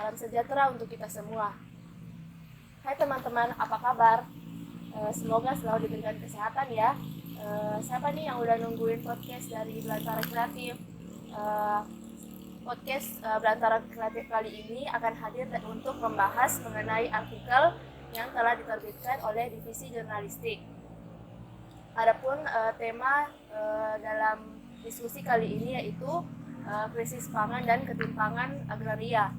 salam sejahtera untuk kita semua. Hai teman-teman, apa kabar? Semoga selalu diberikan kesehatan ya. Siapa nih yang udah nungguin podcast dari Belantara Kreatif? Podcast Belantara Kreatif kali ini akan hadir untuk membahas mengenai artikel yang telah diterbitkan oleh Divisi Jurnalistik. Adapun tema dalam diskusi kali ini yaitu krisis pangan dan ketimpangan agraria.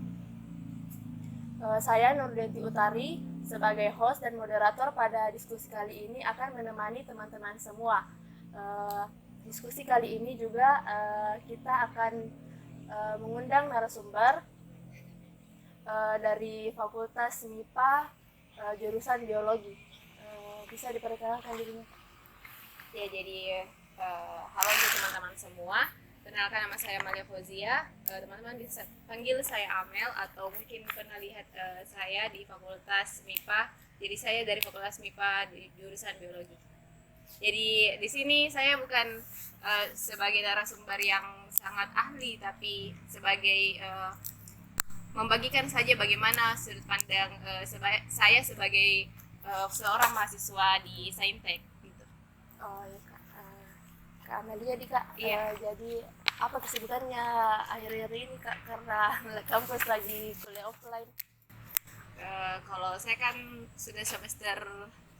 Saya Nurdenti Utari sebagai host dan moderator pada diskusi kali ini akan menemani teman-teman semua. Diskusi kali ini juga kita akan mengundang narasumber dari Fakultas MIPA jurusan Biologi. Bisa diperkenalkan dirinya? Ya, jadi halo untuk teman-teman semua. Kenalkan, nama saya Amalia Fauzia. Teman-teman bisa panggil saya Amel atau mungkin pernah lihat saya di Fakultas MIPA. Jadi saya dari Fakultas MIPA di jurusan Biologi. Jadi di sini saya bukan sebagai narasumber yang sangat ahli, tapi sebagai membagikan saja bagaimana sudut pandang saya sebagai seorang mahasiswa di Saintek gitu. Oh ya Kak, Kak Amelia nih Kak. Iya. Jadi apa kesibukannya akhir-akhir ini Kak, karena kampus lagi kuliah offline? Kalau saya kan sudah semester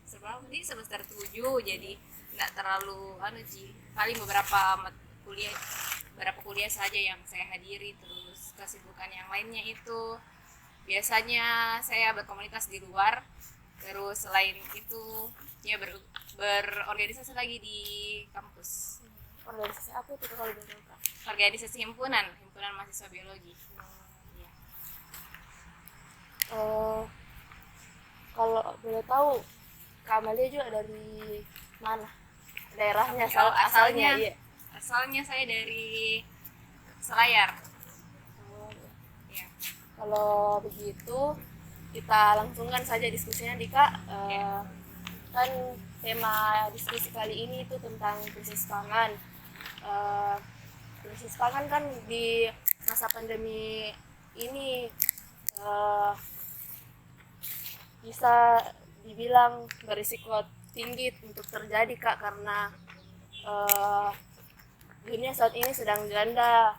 seberapa nih, semester 7, jadi nggak terlalu paling beberapa kuliah saja yang saya hadiri. Terus kesibukan yang lainnya itu biasanya saya berkomunitas di luar, terus selain itu ya berorganisasi lagi di kampus. Organisasi apa itu kalau boleh tahu Kak? Organisasi himpunan mahasiswa biologi. Ya. Kalau boleh tahu Kak Amelia juga dari mana daerahnya? Kalau Asalnya? Iya. asalnya saya dari Selayar. Ya. Kalau begitu kita langsungkan saja diskusinya di Kak. Kan tema diskusi kali ini itu tentang krisis pangan. Krisis pangan kan di masa pandemi ini bisa dibilang berisiko tinggi untuk terjadi Kak, karena dunia saat ini sedang dilanda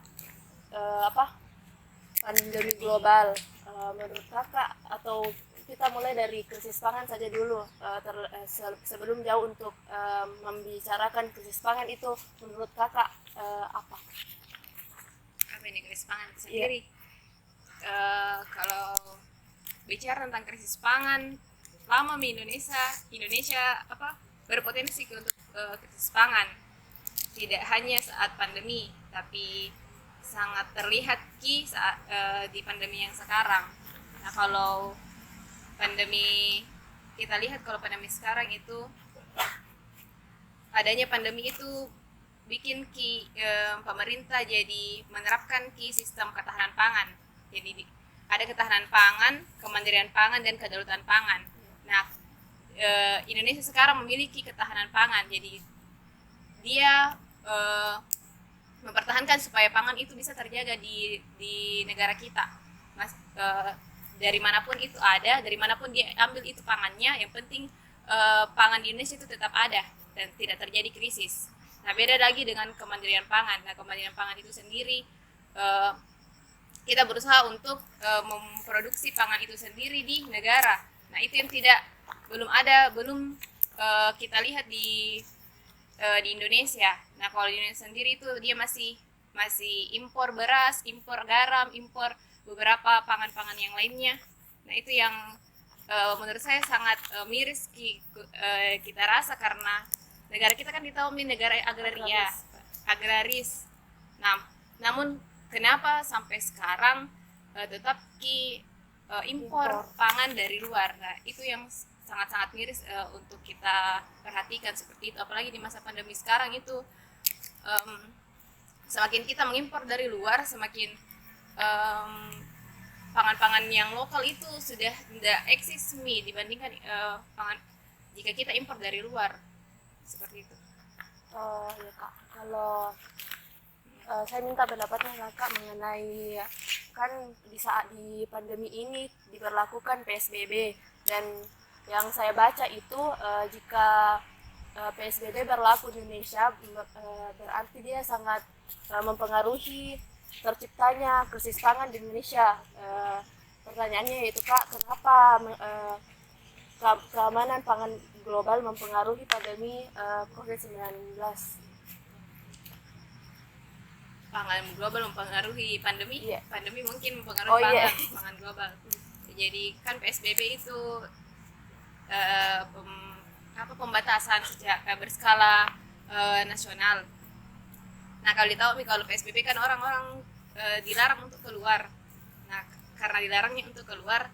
pandemi global. Menurut Kakak, atau kita mulai dari krisis pangan saja dulu, sebelum jauh untuk membicarakan krisis pangan itu, menurut Kakak apa? Apa ini krisis pangan sendiri? Kalau bicara tentang krisis pangan, lama Indonesia berpotensi untuk krisis pangan. Tidak hanya saat pandemi, tapi sangat terlihat di pandemi yang sekarang. Nah, kalau kita lihat kalau pandemi sekarang itu, adanya pandemi itu bikin pemerintah jadi menerapkan sistem ketahanan pangan. Jadi ada ketahanan pangan, kemandirian pangan, dan kedaulatan pangan. Nah, Indonesia sekarang memiliki ketahanan pangan, jadi dia mempertahankan supaya pangan itu bisa terjaga di negara kita. Dari manapun itu ada, dari manapun dia ambil itu pangannya, yang penting pangan di Indonesia itu tetap ada dan tidak terjadi krisis. Nah, beda lagi dengan kemandirian pangan. Nah, kemandirian pangan itu sendiri, kita berusaha untuk memproduksi pangan itu sendiri di negara. Nah, itu yang belum kita lihat di Indonesia. Nah, kalau di Indonesia sendiri itu dia masih impor beras, impor garam, impor beberapa pangan-pangan yang lainnya. Nah, itu yang menurut saya sangat miris kita rasa, karena negara kita kan ditahu negara agraris. Nah, namun kenapa sampai sekarang tetap impor pangan dari luar? Nah, itu yang sangat-sangat miris untuk kita perhatikan seperti itu. Apalagi di masa pandemi sekarang itu, semakin kita mengimpor dari luar, semakin pangan-pangan yang lokal itu sudah tidak eksis dibandingkan pangan jika kita impor dari luar, seperti itu. Ya Kak, kalau saya minta pendapatnya Kakak mengenai kan di saat di pandemi ini diberlakukan PSBB, dan yang saya baca itu jika PSBB berlaku di Indonesia berarti dia sangat mempengaruhi terciptanya krisis pangan di Indonesia. Pertanyaannya yaitu Kak, kenapa keamanan pangan global mempengaruhi pandemi COVID-19? Pangan global mempengaruhi pandemi. Iya. Pandemi mungkin mempengaruhi iya. pangan global. Jadi kan PSBB itu pembatasan berskala nasional. Nah, kalau PSBB kan orang-orang dilarang untuk keluar. Nah, karena dilarangnya untuk keluar,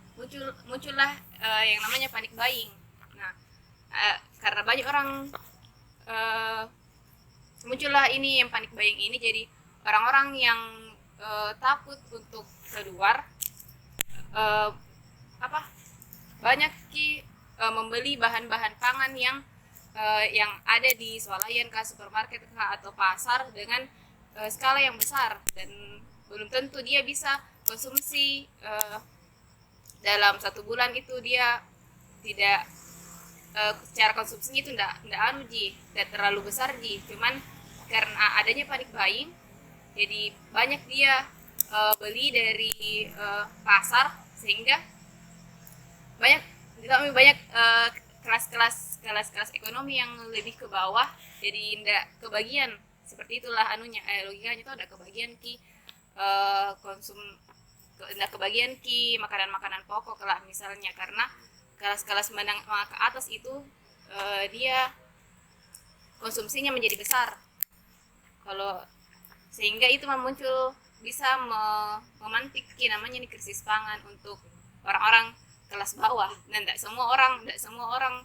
muncullah yang namanya panic buying. Nah, karena banyak orang muncullah ini yang panic buying ini, jadi orang-orang yang takut untuk keluar banyak membeli bahan-bahan pangan yang ada di swalayan kah, supermarket kah, atau pasar dengan skala yang besar, dan belum tentu dia bisa konsumsi dalam 1 bulan itu. Dia tidak secara konsumsinya itu tidak terlalu besar cuman karena adanya panic buying, jadi banyak dia beli dari pasar, sehingga banyak kelas ekonomi yang lebih ke bawah jadi tidak kebagian. Seperti itulah logikanya, itu ada kebagian tidak kebagian makanan-makanan pokok lah misalnya, karena kelas-kelas menengah ke atas itu dia konsumsinya menjadi besar. Sehingga itu bisa memantik namanya krisis pangan untuk orang-orang kelas bawah, dan tidak semua orang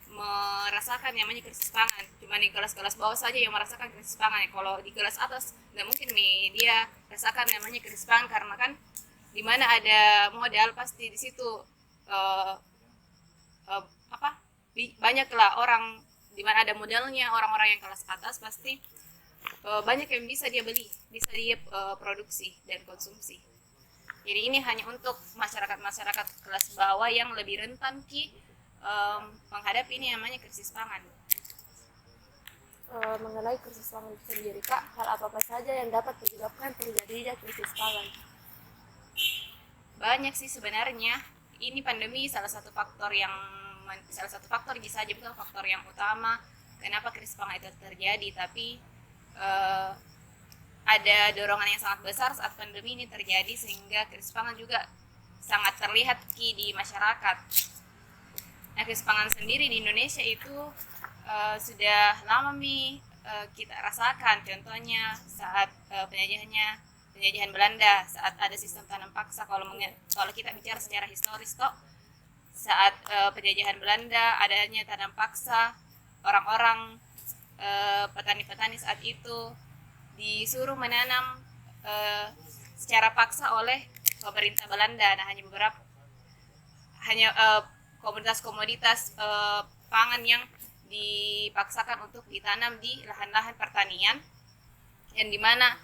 merasakan namanya krisis pangan. Cuma di kelas-kelas bawah saja yang merasakan krisis pangan. Kalau di kelas atas tidak mungkin dia rasakan namanya krisis pangan, karena kan di mana ada modal pasti di situ banyaklah orang. Di mana ada modalnya orang-orang yang kelas atas pasti banyak yang bisa dia beli, bisa dia produksi dan konsumsi. Jadi ini hanya untuk masyarakat kelas bawah yang lebih rentan menghadapi ini namanya krisis pangan. Mengenai krisis pangan itu sendiri Kak, hal apa saja yang dapat menyebabkan terjadinya krisis pangan? Banyak sih sebenarnya. Ini pandemi salah satu faktor bisa saja, bukan faktor yang utama kenapa krisis pangan itu terjadi, tapi ada dorongan yang sangat besar saat pandemi ini terjadi, sehingga krisis pangan juga sangat terlihat di masyarakat. Nah, krisis pangan sendiri di Indonesia itu sudah lama kita rasakan. Contohnya saat penjajahan Belanda, saat ada sistem tanam paksa. Kalau kita bicara secara historis saat penjajahan Belanda adanya tanam paksa, orang-orang petani-petani saat itu disuruh menanam secara paksa oleh pemerintah Belanda. Nah, hanya komoditas pangan yang dipaksakan untuk ditanam di lahan-lahan pertanian, yang dimana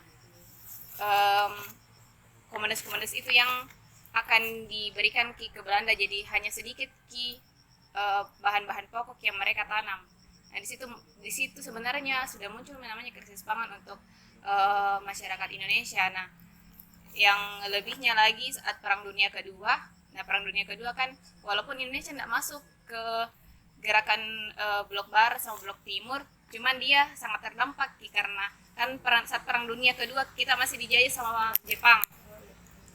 komoditas itu yang akan diberikan ke Belanda, jadi hanya sedikit bahan-bahan pokok yang mereka tanam. Nah, di situ sebenarnya sudah muncul namanya krisis pangan untuk masyarakat Indonesia. Nah, yang lebihnya lagi saat Perang Dunia Kedua. Nah, Perang Dunia Kedua kan walaupun Indonesia tidak masuk ke gerakan blok barat sama blok timur, cuman dia sangat terdampak karena kan saat Perang Dunia Kedua kita masih dijajah sama Jepang.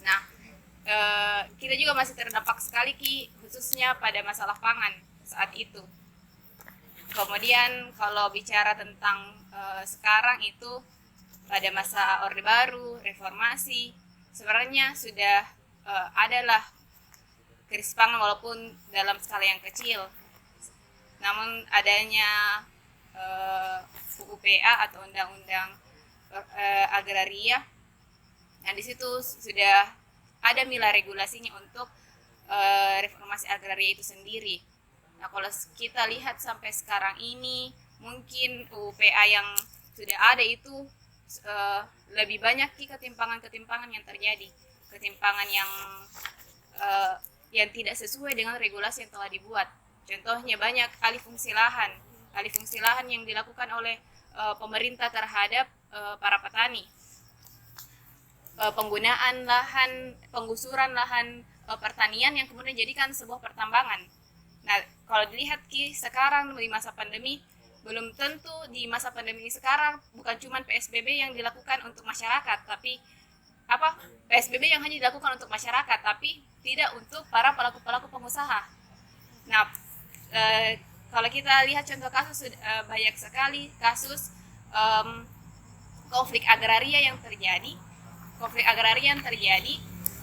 Nah, kita juga masih terdampak sekali khususnya pada masalah pangan saat itu. Kemudian kalau bicara tentang sekarang itu pada masa Orde Baru, reformasi, sebenarnya sudah adalah krisis pangan walaupun dalam skala yang kecil. Namun adanya UUPA atau Undang-Undang Agraria, nah di situ sudah ada regulasinya untuk reformasi agraria itu sendiri. Nah, kalau kita lihat sampai sekarang ini, mungkin UUPA yang sudah ada itu lebih banyak ketimpangan-ketimpangan yang terjadi, ketimpangan yang tidak sesuai dengan regulasi yang telah dibuat. Contohnya banyak alih fungsi lahan yang dilakukan oleh pemerintah terhadap para petani, penggunaan lahan, penggusuran lahan pertanian yang kemudian dijadikan sebuah pertambangan. Nah, kalau dilihat sekarang di masa pandemi, belum tentu di masa pandemi sekarang bukan cuma PSBB yang dilakukan untuk masyarakat, tapi PSBB yang hanya dilakukan untuk masyarakat, tapi tidak untuk para pelaku-pelaku pengusaha. Nah, kalau kita lihat contoh kasus, banyak sekali kasus konflik agraria yang terjadi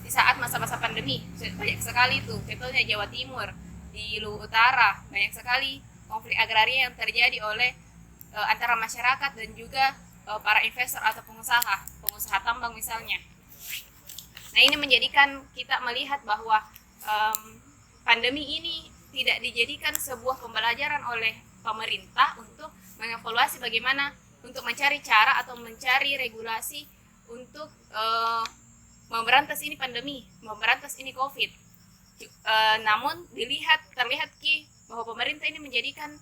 di saat masa-masa pandemi. Banyak sekali itu, contohnya Jawa Timur, di Luwu Utara, banyak sekali konflik agraria yang terjadi oleh antara masyarakat dan juga para investor atau pengusaha tambang misalnya. Nah, ini menjadikan kita melihat bahwa pandemi ini tidak dijadikan sebuah pembelajaran oleh pemerintah untuk mengevaluasi bagaimana untuk mencari cara atau mencari regulasi untuk memberantas ini pandemi, memberantas ini COVID. Namun terlihat bahwa pemerintah ini menjadikan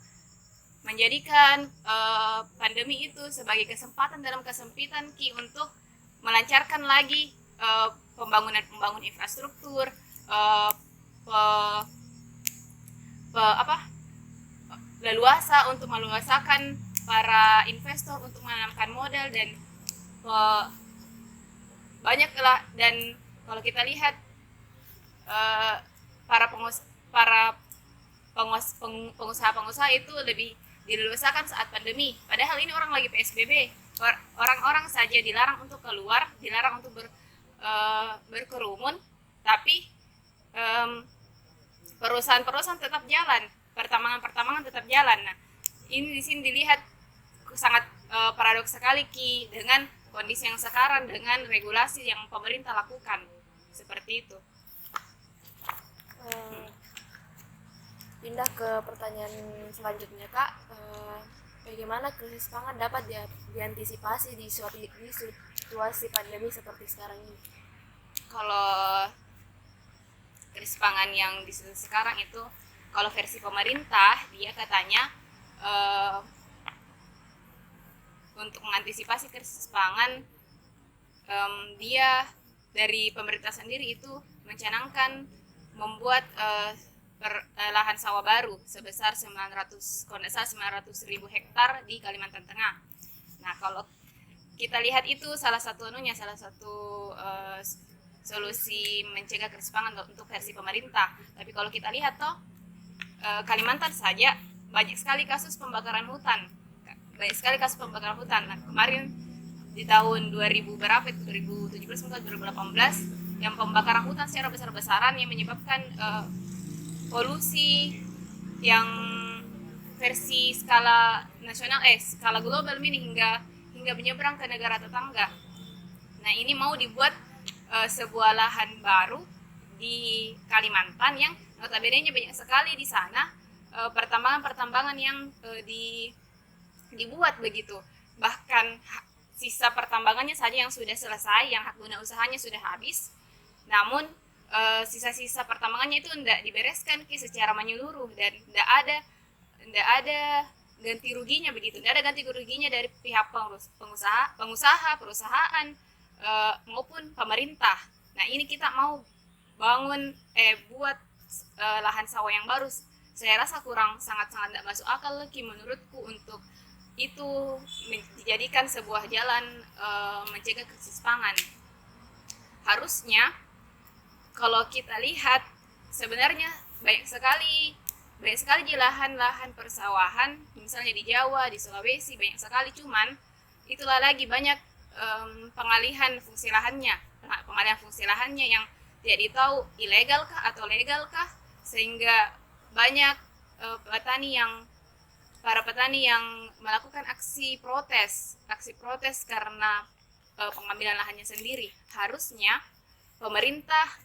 pandemi itu sebagai kesempatan dalam kesempitan untuk melancarkan lagi pembangunan infrastruktur, leluasa untuk meluasakan para investor untuk menanamkan modal, dan banyaklah. Dan kalau kita lihat para pengusaha itu lebih dileluasakan saat pandemi, padahal ini orang lagi PSBB. Orang-orang saja dilarang untuk keluar, dilarang untuk berkerumun, tapi perusahaan tetap jalan, pertambangan tetap jalan. Nah, ini di sini dilihat sangat paradoks sekali dengan kondisi yang sekarang, dengan regulasi yang pemerintah lakukan seperti itu. Pindah ke pertanyaan selanjutnya, Kak. Bagaimana krisis pangan dapat diantisipasi di situasi pandemi seperti sekarang ini? Kalau krisis pangan yang di sekarang itu, kalau versi pemerintah, dia katanya untuk mengantisipasi krisis pangan, dia dari pemerintah sendiri itu mencanangkan membuat lahan sawah baru sebesar 900.000 hektar di Kalimantan Tengah. Nah, kalau kita lihat itu salah satu solusi mencegah krisis pangan untuk versi pemerintah. Tapi kalau kita lihat Kalimantan saja banyak sekali kasus pembakaran hutan. Nah, kemarin di tahun 2017 atau 2018 yang pembakaran hutan secara besar-besaran yang menyebabkan polusi yang versi skala nasional, skala global ini hingga menyeberang ke negara tetangga. Nah, ini mau dibuat sebuah lahan baru di Kalimantan yang notabene-nya banyak sekali di sana pertambangan yang dibuat begitu. Bahkan sisa pertambangannya saja yang sudah selesai, yang hak guna usahanya sudah habis, namun sisa-sisa pertambangannya itu tidak dibereskan secara menyeluruh, dan tidak ada ganti ruginya begitu. Tidak ada ganti ruginya dari pihak pengusaha, perusahaan maupun pemerintah. Nah, ini kita mau buat lahan sawah yang baru. Saya rasa sangat-sangat tidak masuk akal lagi menurutku untuk itu dijadikan sebuah jalan mencegah krisis pangan. Harusnya kalau kita lihat sebenarnya banyak sekali di lahan-lahan persawahan, misalnya di Jawa, di Sulawesi banyak sekali, cuman itulah lagi banyak pengalihan fungsi lahannya yang tidak ditahu ilegalkah atau legalkah, sehingga banyak para petani yang melakukan aksi protes karena pengambilan lahannya sendiri. Harusnya pemerintah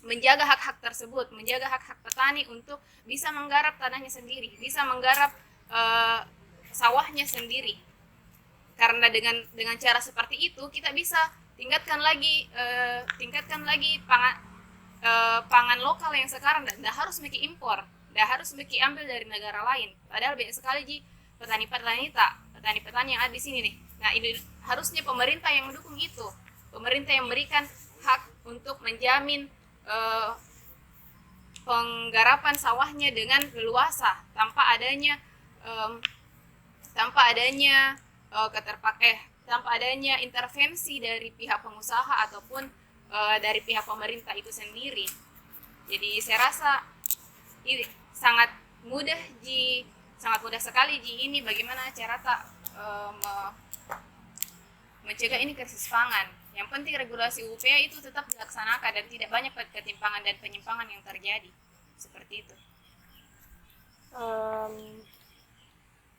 menjaga hak-hak tersebut, menjaga hak-hak petani untuk bisa menggarap tanahnya sendiri, bisa menggarap sawahnya sendiri. karena dengan cara seperti itu kita bisa tingkatkan lagi pangan lokal yang sekarang tidak harus memiliki impor, tidak harus memiliki ambil dari negara lain. Padahal banyak sekali petani-petani yang ada di sini nih. Nah, ini harusnya pemerintah yang mendukung itu, pemerintah yang memberikan hak untuk menjamin penggarapan sawahnya dengan leluasa tanpa adanya tanpa adanya intervensi dari pihak pengusaha ataupun dari pihak pemerintah itu sendiri. Jadi saya rasa ini sangat mudah sekali ini bagaimana cara mencegah ini krisis pangan. Yang penting regulasi UPA itu tetap dilaksanakan dan tidak banyak ketimpangan dan penyimpangan yang terjadi. Seperti itu.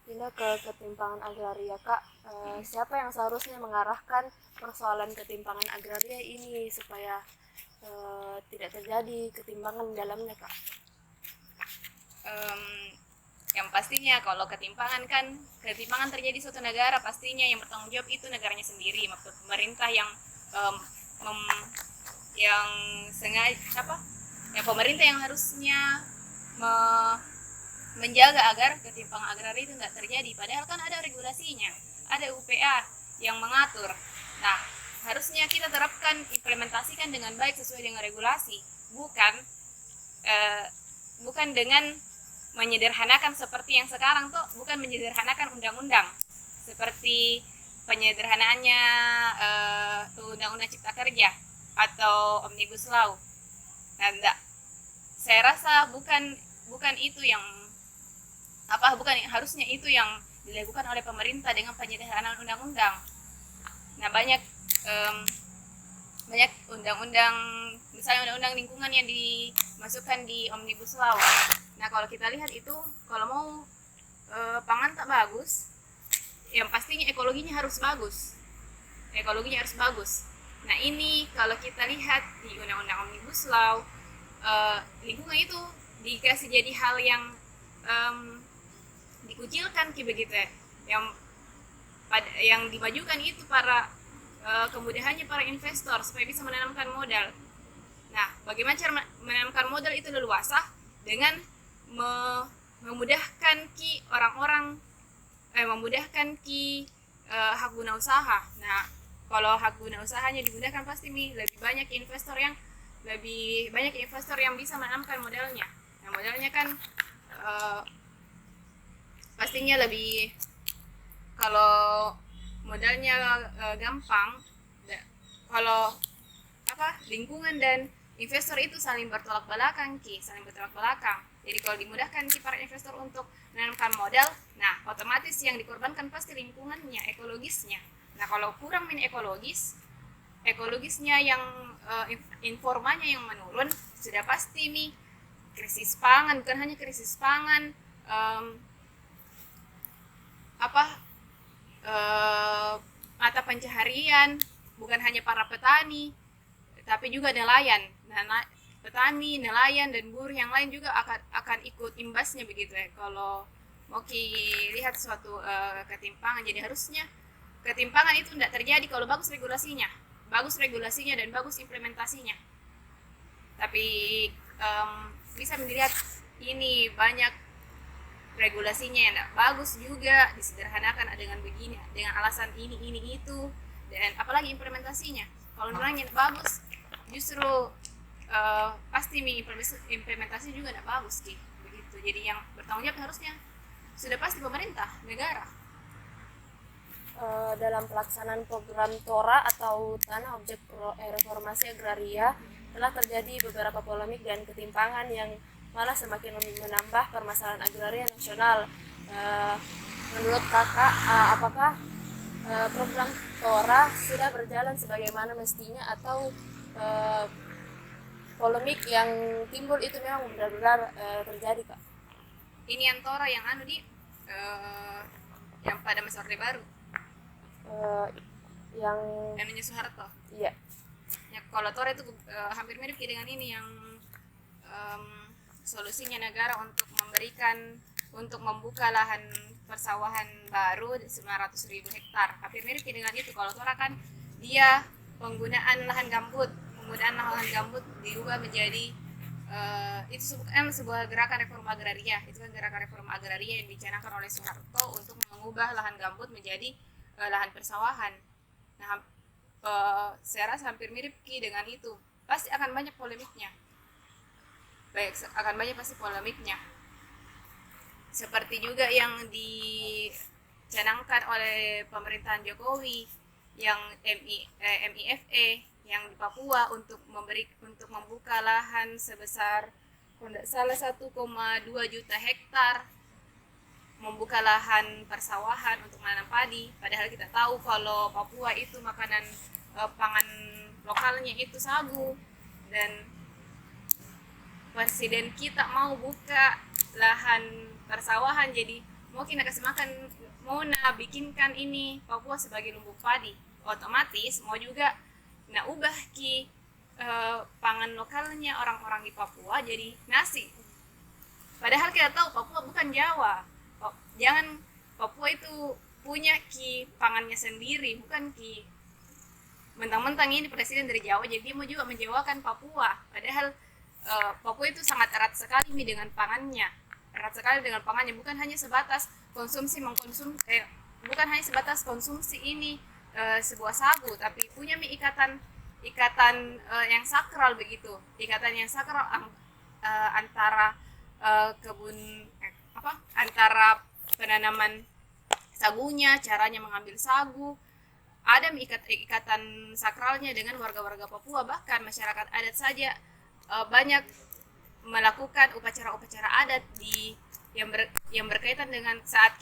Pindah ke ketimpangan agraria, Kak. Siapa yang seharusnya mengarahkan persoalan ketimpangan agraria ini supaya tidak terjadi ketimpangan dalamnya, Kak? Yang pastinya kalau ketimpangan terjadi suatu negara, pastinya yang bertanggung jawab itu negaranya sendiri, pemerintah yang pemerintah yang harusnya menjaga agar ketimpangan agraria itu nggak terjadi. Padahal kan ada regulasinya, ada UPA yang mengatur. Nah, harusnya kita terapkan, implementasikan dengan baik sesuai dengan regulasi, bukan dengan menyederhanakan seperti yang sekarang tuh, bukan menyederhanakan undang-undang seperti penyederhanaannya undang-undang cipta kerja atau omnibus law. Nah, saya rasa bukan itu yang harusnya itu yang dilakukan oleh pemerintah dengan penyederhanaan undang-undang. Nah, banyak undang-undang, misalnya undang-undang lingkungan yang dimasukkan di omnibus law. Nah, kalau kita lihat itu, kalau mau pangan tak bagus, yang pastinya ekologinya harus bagus. Nah, ini kalau kita lihat di undang-undang omnibus law, lingkungan itu dikasih jadi hal yang dikucilkan begitu ya. Yang dimajukan itu kemudahannya para investor supaya bisa menanamkan modal. Nah, bagaimana cara menanamkan modal itu leluasa dengan memudahkan hak guna usaha. Nah, kalau hak guna usahanya dimudahkan, pasti lebih banyak investor yang bisa menanamkan modalnya. Nah, modalnya kan pastinya lebih, kalau modalnya gampang, kalau lingkungan dan investor itu saling bertolak belakang. Jadi kalau dimudahkan para investor untuk menanamkan modal, nah otomatis yang dikorbankan pasti lingkungannya, ekologisnya. Nah, kalau kurang ekologisnya yang informannya yang menurun, sudah pasti krisis pangan. Bukan hanya krisis pangan, mata pencaharian bukan hanya para petani, tapi juga nelayan. Nah, petani, nelayan, dan buruh yang lain juga akan ikut imbasnya begitu ya. Kalau mau lihat suatu ketimpangan, jadi harusnya ketimpangan itu tidak terjadi kalau bagus regulasinya dan bagus implementasinya. Tapi bisa melihat ini banyak regulasinya yang tidak bagus juga, disederhanakan dengan begini, dengan alasan ini itu, dan apalagi implementasinya. Kalau nilainya bagus, justru pasti implementasi juga tidak bagus begitu. Jadi yang bertanggung jawab harusnya sudah pasti pemerintah negara. Dalam pelaksanaan program TORA atau Tanah Objek Reformasi Agraria, telah terjadi beberapa polemik dan ketimpangan yang malah semakin menambah permasalahan agraria nasional. Menurut Kakak, apakah program TORA sudah berjalan sebagaimana mestinya, atau polemik yang timbul itu memang benar-benar terjadi, Kak? Ini yang TORA yang yang pada masa Orde Baru, yang namanya Soeharto. Iya. Ya, kalau TORA itu hampir mirip dengan ini yang solusinya negara untuk memberikan untuk membuka lahan persawahan baru 900.000 hektar. Hampir mirip dengan itu. Kalau Tora kan dia penggunaan lahan gambut diubah menjadi itu kan sebuah gerakan reforma agraria. Itu kan gerakan reforma agraria yang dicanangkan oleh Soeharto untuk mengubah lahan gambut menjadi lahan persawahan. Nah, saya rasa hampir mirip dengan itu. Pasti akan banyak polemiknya. Seperti juga yang dicanangkan oleh pemerintahan Jokowi yang MIFE yang di Papua untuk membuka lahan sebesar kalau tidak salah 1,2 juta hektar, membuka lahan persawahan untuk menanam padi. Padahal kita tahu kalau Papua itu makanan pangan lokalnya itu sagu, dan presiden kita mau buka lahan persawahan, jadi mau kita kasih makan, mau bikinkan ini Papua sebagai lumbung padi, otomatis mau juga ubah pangan lokalnya orang-orang di Papua jadi nasi. Padahal kita tahu Papua bukan Jawa. Jangan Papua itu punya pangannya sendiri, bukan mentang-mentang ini presiden dari Jawa jadi dia mau juga menjawakan Papua. Padahal Papua itu sangat erat sekali dengan pangannya. Bukan hanya sebatas bukan hanya sebatas konsumsi ini sebuah sagu, tapi punya ikatan yang sakral begitu, antara antara penanaman sagunya, caranya mengambil sagu, ada ikatan sakralnya dengan warga-warga Papua. Bahkan masyarakat adat saja banyak melakukan upacara-upacara adat yang berkaitan dengan saat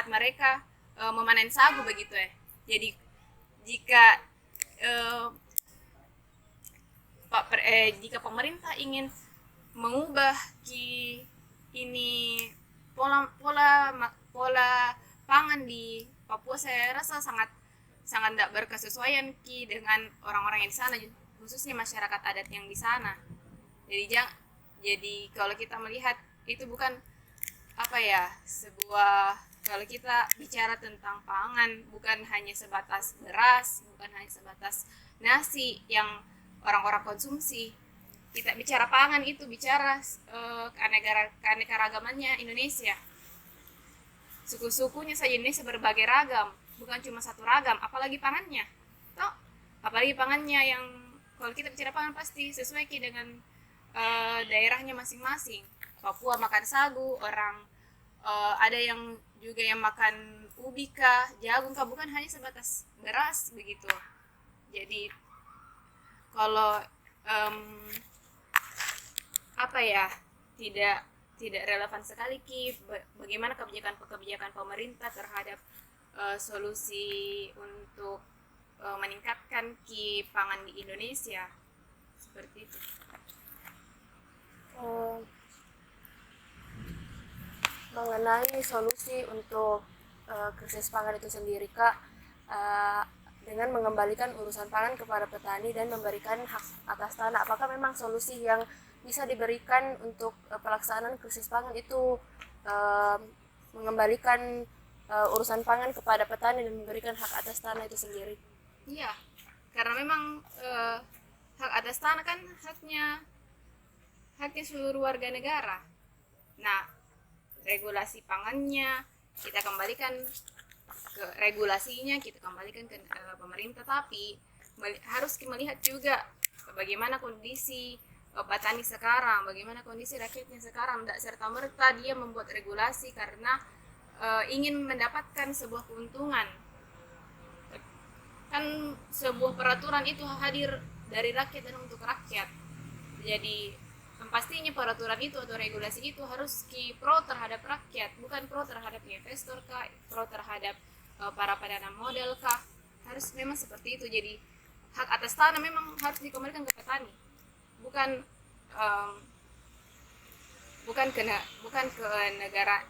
mereka memanen sagu begitu ya. Jadi jika jika pemerintah ingin mengubah pola pangan di Papua, saya rasa sangat tidak berkesesuaian dengan orang-orang yang di sana, khususnya masyarakat adat yang di sana. Jadi kalau kita melihat itu bukan kalau kita bicara tentang pangan, bukan hanya sebatas beras, bukan hanya sebatas nasi yang orang-orang konsumsi. Kita bicara pangan itu bicara keanekaragamannya Indonesia. Suku-sukunya saja Indonesia berbagai ragam, bukan cuma satu ragam, apalagi pangannya. Apalagi pangannya yang kalau kita bicara pangan pasti sesuai dengan daerahnya masing-masing. Papua makan sagu, ada yang juga yang makan ubi kah, jagung kah, bukan hanya sebatas beras begitu. Jadi kalau tidak relevan sekali bagaimana kebijakan pemerintah terhadap solusi untuk meningkatkan pangan di Indonesia seperti itu. Mengenai solusi untuk krisis pangan itu sendiri, Kak, dengan mengembalikan urusan pangan kepada petani dan memberikan hak atas tanah, apakah memang solusi yang bisa diberikan untuk pelaksanaan krisis pangan itu mengembalikan urusan pangan kepada petani dan memberikan hak atas tanah itu sendiri? Iya, karena memang hak atas tanah kan haknya seluruh warga negara. Nah, regulasi pangannya kita kembalikan ke pemerintah, tapi harus melihat juga bagaimana kondisi petani sekarang, bagaimana kondisi rakyatnya sekarang. Tidak serta-merta dia membuat regulasi karena ingin mendapatkan sebuah keuntungan. Kan sebuah peraturan itu hadir dari rakyat dan untuk rakyat. Jadi pastinya peraturan itu atau regulasi itu harus pro terhadap rakyat, bukan pro terhadap investor kah, pro terhadap para penanam modal kah. Harus memang seperti itu. Jadi hak atas tanah memang harus dikembalikan ke petani, bukan ke negara.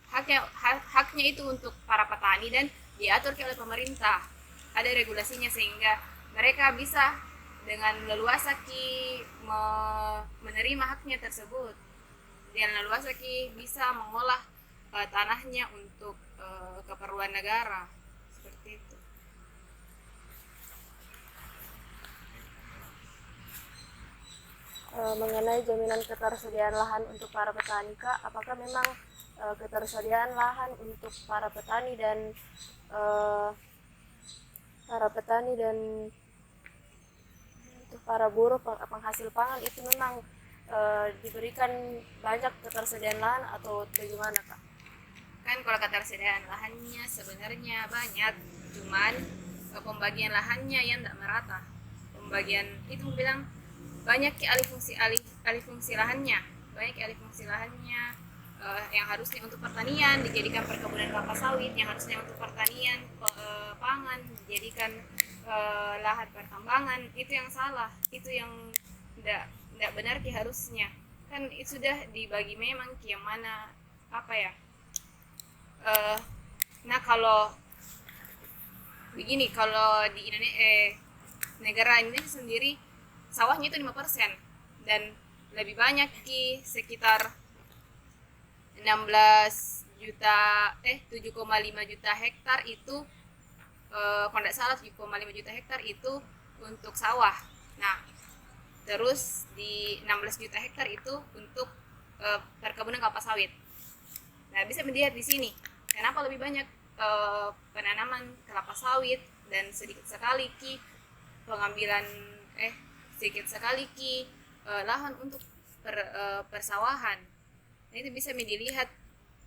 Haknya itu untuk para petani dan diatur oleh pemerintah. Ada regulasinya sehingga mereka bisa dengan leluasa menerima haknya tersebut. dengan leluasa ki bisa mengolah tanahnya untuk keperluan negara seperti itu. Mengenai jaminan ketersediaan lahan untuk para petani Kak, apakah memang ketersediaan lahan untuk para petani dan eh, untuk para buruh penghasil pangan itu memang diberikan banyak ketersediaan lahan atau bagaimana Kak? Kan kalau ketersediaan lahannya sebenarnya banyak, cuman pembagian lahannya yang tidak merata. Pembagian itu bilang banyak alih fungsi lahannya, yang harusnya untuk pertanian dijadikan perkebunan kelapa sawit, yang harusnya untuk pertanian pangan dijadikan lahan pertambangan. Itu yang salah, itu yang tidak benar harusnya. Kan itu sudah dibagi memang yang mana apa ya. Nah kalau begini, kalau di negara Indonesia sendiri sawahnya itu 5% dan lebih banyak sekitar 7,5 juta hektar itu kalau tidak salah 7,5 juta hektar itu untuk sawah. Nah, terus di 16 juta hektar itu untuk perkebunan kelapa sawit. Nah, bisa melihat di sini kenapa lebih banyak penanaman kelapa sawit dan sedikit sekali pengambilan sedikit sekali lahan untuk persawahan. Nah, itu bisa dilihat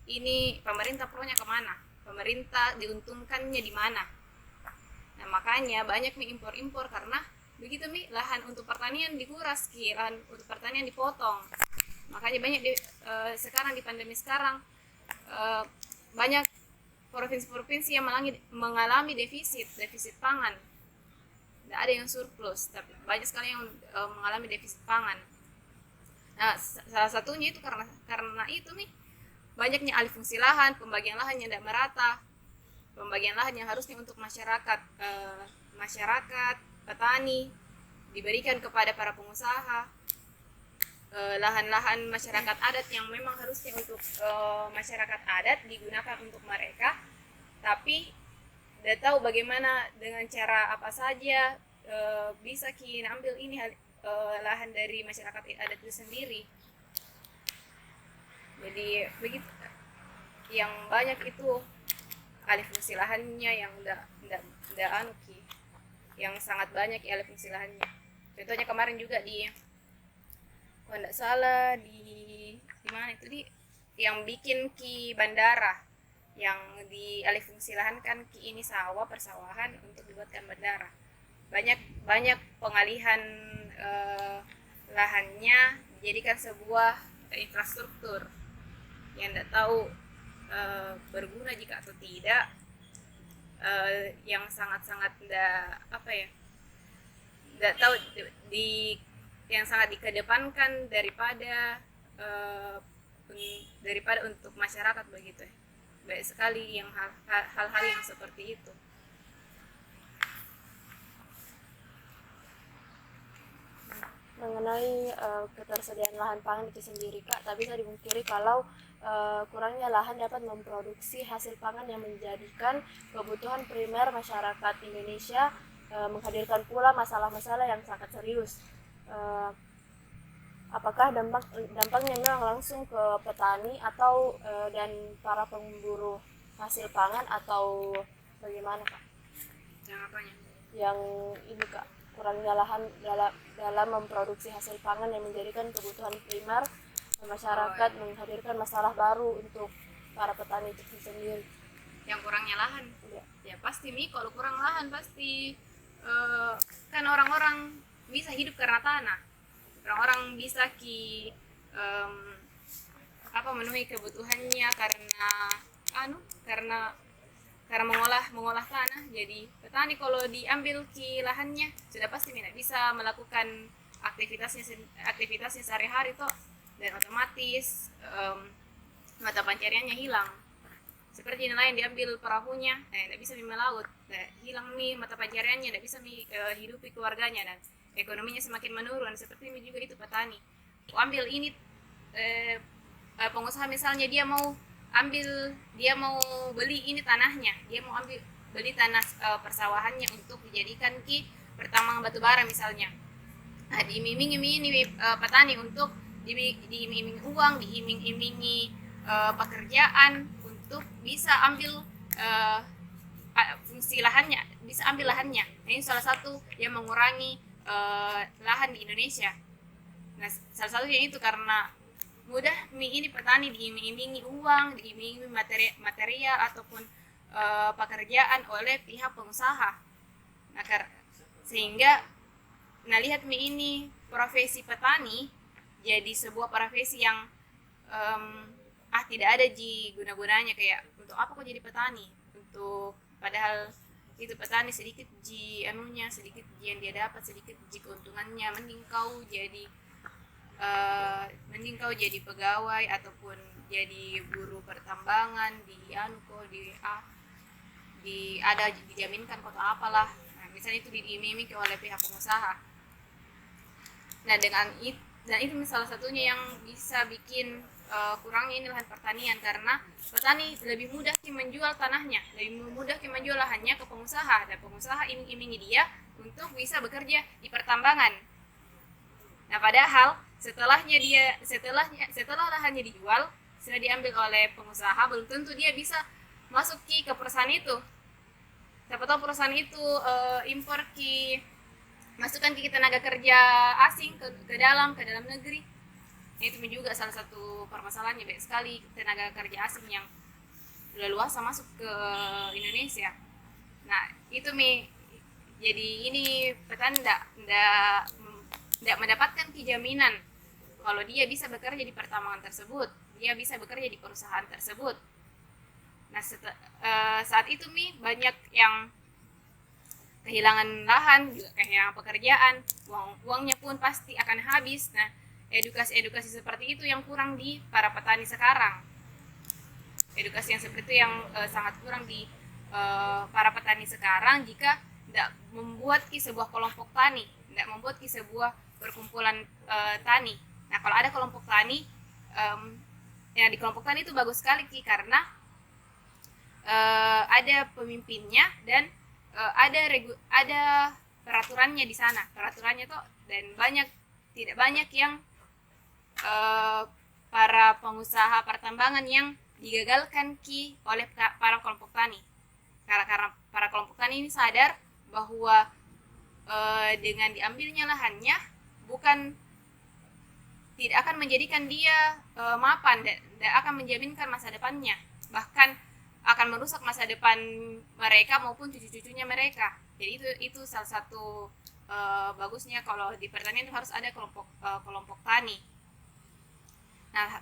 ini pemerintah pronya kemana, pemerintah diuntungkannya di mana. Nah, makanya banyak impor karena begitu lahan untuk pertanian dikuras, lahan untuk pertanian dipotong. Makanya banyak sekarang di pandemi sekarang banyak provinsi-provinsi yang mengalami defisit pangan. Tidak ada yang surplus, tapi banyak sekali yang mengalami defisit pangan. Nah, salah satunya itu karena itu banyaknya alih fungsi lahan, pembagian lahan yang tidak merata, pembagian lahan yang harusnya untuk masyarakat petani diberikan kepada para pengusaha, lahan-lahan masyarakat adat yang memang harusnya untuk masyarakat adat digunakan untuk mereka, tapi tidak tahu bagaimana dengan cara apa saja bisa ambil ini lahan dari masyarakat adat itu sendiri. Jadi begitu, yang banyak itu alih fungsi lahannya yang yang sangat banyak alih fungsi lahannya. Contohnya kemarin juga kalau tidak salah di mana itu yang bikin bandara yang dialih fungsi lahan kan ini persawahan untuk dibuatkan bandara. Banyak pengalihan lahannya dijadikan sebuah infrastruktur yang tidak tahu berguna jika atau tidak, yang sangat-sangat tidak tahu yang sangat dikedepankan daripada untuk masyarakat begitu. Baik sekali yang hal-hal yang seperti itu. Mengenai ketersediaan lahan pangan itu sendiri Kak, tak bisa dipungkiri kalau kurangnya lahan dapat memproduksi hasil pangan yang menjadikan kebutuhan primer masyarakat Indonesia, menghadirkan pula masalah-masalah yang sangat serius. Apakah dampaknya memang langsung ke petani atau dan para pemburu hasil pangan atau bagaimana Kak? Yang apanya? Yang ini Kak, kurangnya lahan dalam memproduksi hasil pangan yang menjadikan kebutuhan primer masyarakat, menghadirkan masalah baru untuk para petani itu sendiri. Yang kurangnya lahan? Ya pasti kalau kurang lahan pasti kan orang-orang bisa hidup karena tanah. Orang-orang bisa memenuhi kebutuhannya karena mengolah tanah. Jadi petani kalau diambil lahannya sudah pasti tidak bisa melakukan aktivitasnya sehari-hari toh, dan otomatis mata pencariannya hilang. Seperti nelayan diambil perahunya, tidak bisa melaut, hilang mata pencariannya, tidak bisa hidupi keluarganya dan ekonominya semakin menurun. Seperti ini juga itu petani. Ambil ini pengusaha misalnya dia mau beli ini tanahnya, dia mau beli tanah persawahannya untuk dijadikan pertambangan batu bara misalnya. Nah, diiming-imingi petani untuk diiming-imingi uang, diiming-imingi pekerjaan untuk bisa ambil fungsi lahannya, bisa ambil lahannya. Nah, ini salah satu yang mengurangi lahan di Indonesia. Nah, salah satunya itu karena mudah ini petani diiming-imingi uang, diiming-imingi material ataupun pekerjaan oleh pihak pengusaha. Nah, sehingga lihat ini profesi petani jadi sebuah profesi yang tidak ada guna-gunanya, kayak untuk apa kok jadi petani, untuk padahal itu petani sedikit anunya, sedikit yang dia dapat, sedikit keuntungannya, mending kau jadi pegawai ataupun jadi buruh pertambangan ada dijaminkan kok apalah. Nah, misalnya itu diiming-iming oleh pihak pengusaha. Nah, dan itu salah satunya yang bisa bikin kurangnya ini lahan pertanian, karena petani lebih mudah menjual tanahnya, lebih mudah menjual lahannya ke pengusaha, dan pengusaha iming-imingi dia untuk bisa bekerja di pertambangan. Nah, padahal setelah lahannya dijual, sudah diambil oleh pengusaha, belum tentu dia bisa masuk ke perusahaan itu. Siapa tahu perusahaan itu impor masukkan tenaga kerja asing ke dalam negeri. Nah, itu juga salah satu permasalahannya, banyak sekali tenaga kerja asing yang leluasa masuk ke Indonesia. Nah, itu jadi ini petani tidak mendapatkan jaminan kalau dia bisa bekerja di pertambangan tersebut, dia bisa bekerja di perusahaan tersebut. Nah, saat itu banyak yang kehilangan lahan, juga kehilangan pekerjaan, uangnya pun pasti akan habis. Nah, edukasi seperti itu yang kurang di para petani sekarang. Edukasi yang seperti itu yang sangat kurang di para petani sekarang, jika tidak membuat sebuah kelompok tani, tidak membuat sebuah perkumpulan tani. Nah, kalau ada kelompok tani, yang di kelompok tani itu bagus sekali karena ada pemimpinnya dan ada peraturannya di sana. Peraturannya tuh, dan tidak banyak yang para pengusaha pertambangan yang digagalkan oleh para kelompok tani. Karena para kelompok tani ini sadar bahwa dengan diambilnya lahannya tidak akan menjadikan dia mapan, tidak akan menjaminkan masa depannya, bahkan akan merusak masa depan mereka maupun cucu-cucunya mereka. Jadi itu salah satu bagusnya kalau di pertanian itu harus ada kelompok tani. Nah,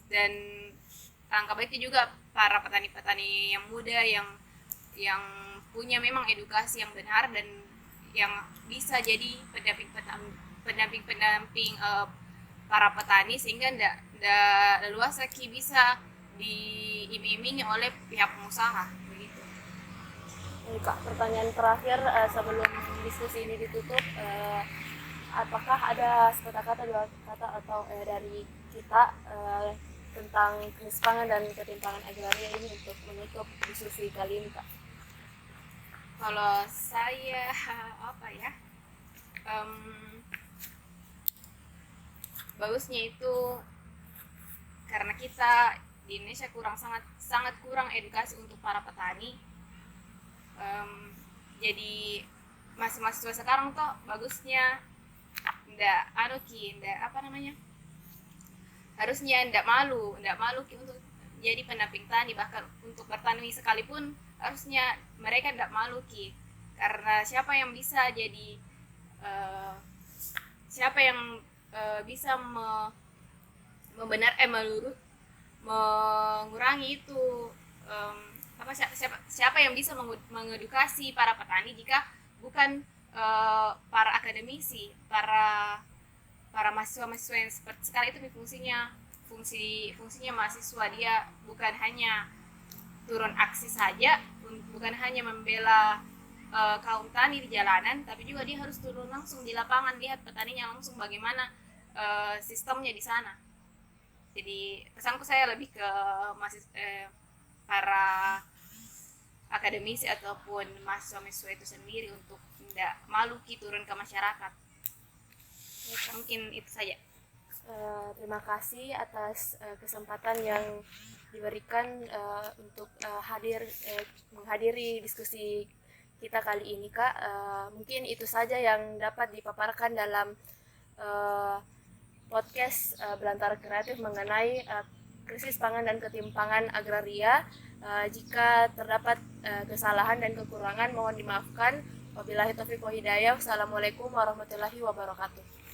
dan angka baiknya juga para petani-petani yang muda yang punya memang edukasi yang benar dan yang bisa jadi pendamping para petani, sehingga tidak leluasa bisa diiming-imingi oleh pihak pengusaha begitu. Ini Kak, pertanyaan terakhir sebelum diskusi ini ditutup, apakah ada kata-kata atau dari kita tentang krisis pangan dan ketimpangan agraria ini untuk menutup diskusi kali ini, Kak? Kalau saya bagusnya itu karena kita di Indonesia sangat kurang edukasi untuk para petani. Jadi mahasiswa sekarang tuh bagusnya harusnya tidak malu untuk jadi pendamping tani, bahkan untuk bertani sekalipun harusnya mereka tidak malu karena siapa yang bisa mengurangi itu, siapa yang bisa mengedukasi para petani jika bukan para akademisi, para mahasiswa yang seperti sekarang itu fungsinya mahasiswa. Dia bukan hanya turun aksi saja, bukan hanya membela kaum tani di jalanan, tapi juga dia harus turun langsung di lapangan, lihat petaninya langsung bagaimana sistemnya di sana. Jadi pesanku saya lebih ke para akademisi ataupun mahasiswa-mahasiswa itu sendiri untuk tidak malu turun ke masyarakat. Mungkin itu saja. Terima kasih atas kesempatan yang diberikan untuk menghadiri diskusi kita kali ini, Kak. Mungkin itu saja yang dapat dipaparkan dalam podcast Belantara Kreatif mengenai krisis pangan dan ketimpangan agraria. Jika terdapat kesalahan dan kekurangan mohon dimaafkan. Wabillahi taufiq wa hidayah. Wassalamualaikum warahmatullahi wabarakatuh.